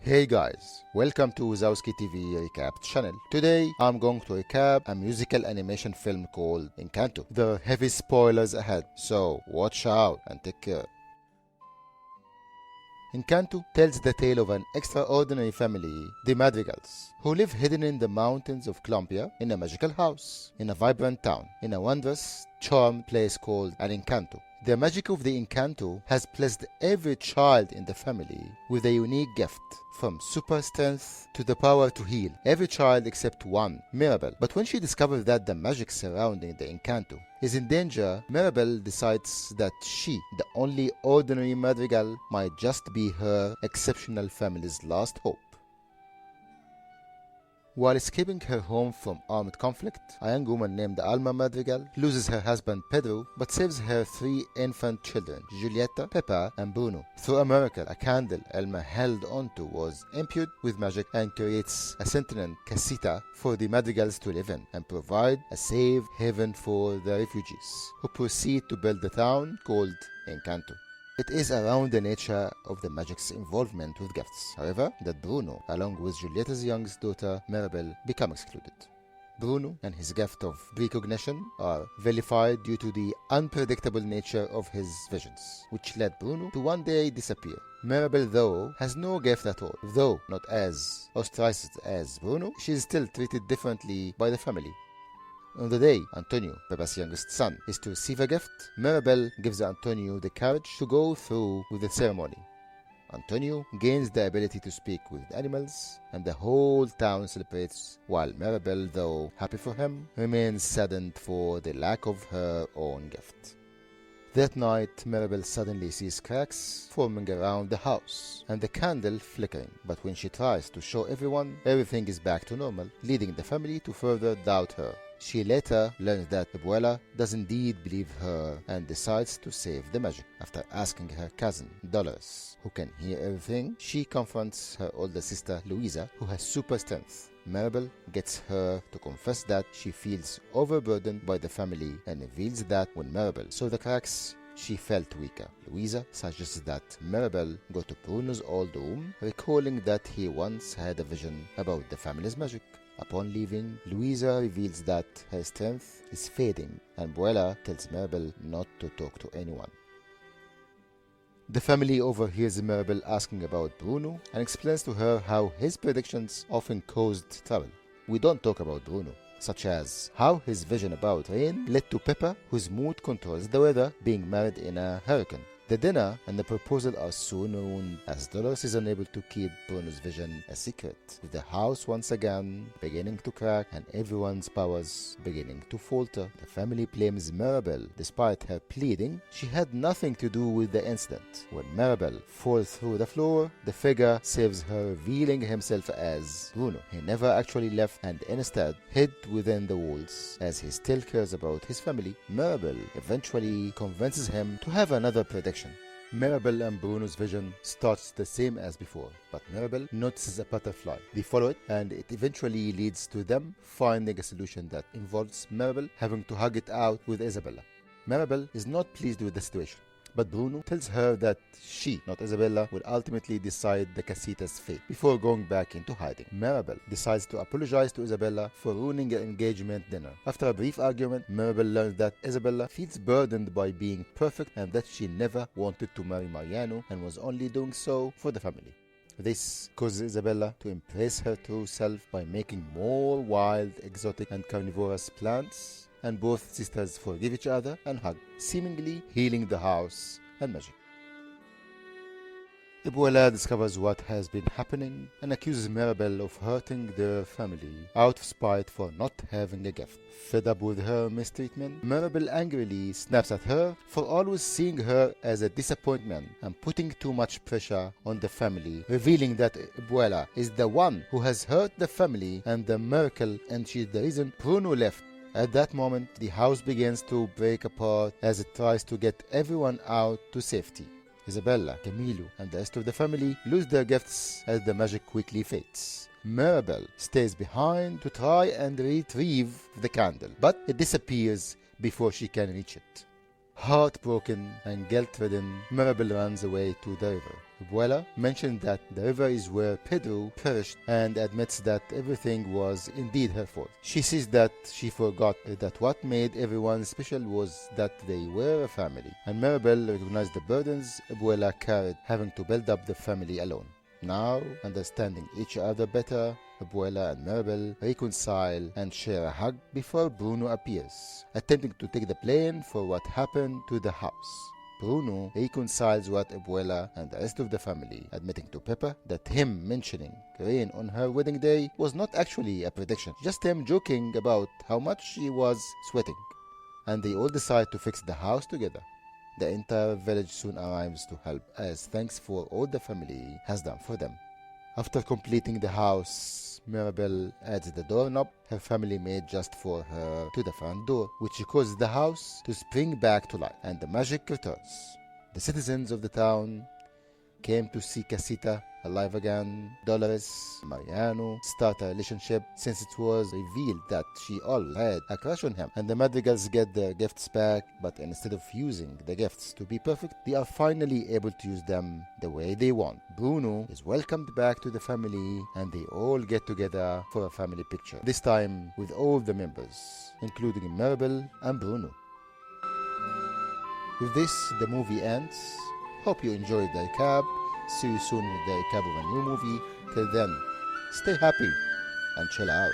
Hey guys, welcome to Wazowski TV Recap channel. Today I'm going to recap a musical animation film called Encanto. There are heavy spoilers ahead, so watch out and take care. Encanto tells the tale of an extraordinary family, the Madrigals, who live hidden in the mountains of Colombia in a magical house, in a vibrant town, in a wondrous, charmed place called an Encanto. The magic of the Encanto has blessed every child in the family with a unique gift, from super strength to the power to heal. Every child except one, Mirabel. But when she discovers that the magic surrounding the Encanto is in danger, Mirabel decides that she, the only ordinary Madrigal, might just be her exceptional family's last hope. While escaping her home from armed conflict, a young woman named Alma Madrigal loses her husband Pedro but saves her three infant children, Giulietta, Peppa, and Bruno. Through a miracle, a candle Alma held onto was imbued with magic and creates a sentient casita for the Madrigals to live in and provide a safe haven for the refugees, who proceed to build the town called Encanto. It is around the nature of the magic's involvement with gifts, however, that Bruno, along with Giulietta's youngest daughter Mirabel, become excluded. Bruno and his gift of precognition are vilified due to the unpredictable nature of his visions, which led Bruno to one day disappear. Mirabel, though, has no gift at all. Though not as ostracized as Bruno, she is still treated differently by the family. On the day Antonio, Peppa's youngest son, is to receive a gift, Mirabel gives Antonio the courage to go through with the ceremony. Antonio gains the ability to speak with animals, and the whole town celebrates, while Mirabel, though happy for him, remains saddened for the lack of her own gift. That night, Mirabel suddenly sees cracks forming around the house and the candle flickering. But when she tries to show everyone, everything is back to normal, leading the family to further doubt her. She later learns that Abuela does indeed believe her and decides to save the magic. After asking her cousin, Dolores, who can hear everything, she confronts her older sister, Luisa, who has super strength. Mirabel gets her to confess that she feels overburdened by the family and reveals that when Mirabel saw the cracks, she felt weaker. Luisa suggests that Mirabel go to Bruno's old room, recalling that he once had a vision about the family's magic. Upon leaving, Luisa reveals that her strength is fading, and Buela tells Mirabel not to talk to anyone. The family overhears Mirabel asking about Bruno and explains to her how his predictions often caused trouble. We don't talk about Bruno, such as how his vision about rain led to Peppa, whose mood controls the weather, being married in a hurricane. The dinner and the proposal are soon ruined as Dolores is unable to keep Bruno's vision a secret, with the house once again beginning to crack and everyone's powers beginning to falter. The family blames Mirabel. Despite her pleading, she had nothing to do with the incident. When Mirabel falls through the floor, the figure saves her, revealing himself as Bruno. He never actually left and instead hid within the walls, as he still cares about his family. Mirabel eventually convinces him to have another prediction. Mirabel and Bruno's vision starts the same as before, but Mirabel notices a butterfly. They follow it, and it eventually leads to them finding a solution that involves Mirabel having to hug it out with Isabella. Mirabel is not pleased with the situation, but Bruno tells her that she, not Isabella, will ultimately decide the casita's fate before going back into hiding. Mirabel decides to apologize to Isabella for ruining her engagement dinner. After a brief argument, Mirabel learns that Isabella feels burdened by being perfect and that she never wanted to marry Mariano and was only doing so for the family. This causes Isabella to embrace her true self by making more wild, exotic, and carnivorous plants, and both sisters forgive each other and hug, seemingly healing the house and magic. Abuela discovers what has been happening and accuses Mirabel of hurting their family out of spite for not having a gift. Fed up with her mistreatment, Mirabel angrily snaps at her for always seeing her as a disappointment and putting too much pressure on the family, revealing that Abuela is the one who has hurt the family and the miracle, and she is the reason Bruno left. At that moment, the house begins to break apart as it tries to get everyone out to safety. Isabella, Camilo, and the rest of the family lose their gifts as the magic quickly fades. Mirabel stays behind to try and retrieve the candle, but it disappears before she can reach it. Heartbroken and guilt-ridden, Mirabel runs away to the river. Abuela mentioned that the river is where Pedro perished and admits that everything was indeed her fault. She says that she forgot that what made everyone special was that they were a family, and Mirabel recognized the burdens Abuela carried, having to build up the family alone. Now, understanding each other better, Abuela and Mirabel reconcile and share a hug before Bruno appears, attempting to take the blame for what happened to the house. Bruno reconciles what Abuela and the rest of the family, admitting to Peppa that him mentioning rain on her wedding day was not actually a prediction, just him joking about how much she was sweating. And they all decide to fix the house together. The entire village soon arrives to help as thanks for all the family has done for them. After completing the house, Mirabel adds the doorknob her family made just for her to the front door, which causes the house to spring back to life, and the magic returns. The citizens of the town came to see Casita alive again. Dolores, Mariano start a relationship since it was revealed that she all had a crush on him, and the Madrigals get their gifts back, but instead of using the gifts to be perfect, they are finally able to use them the way they want. Bruno is welcomed back to the family and they all get together for a family picture, this time with all the members, including Mirabel and Bruno. With this, the movie ends. Hope you enjoyed the recap. See you soon with the recap of a new movie. Till then, stay happy and chill out.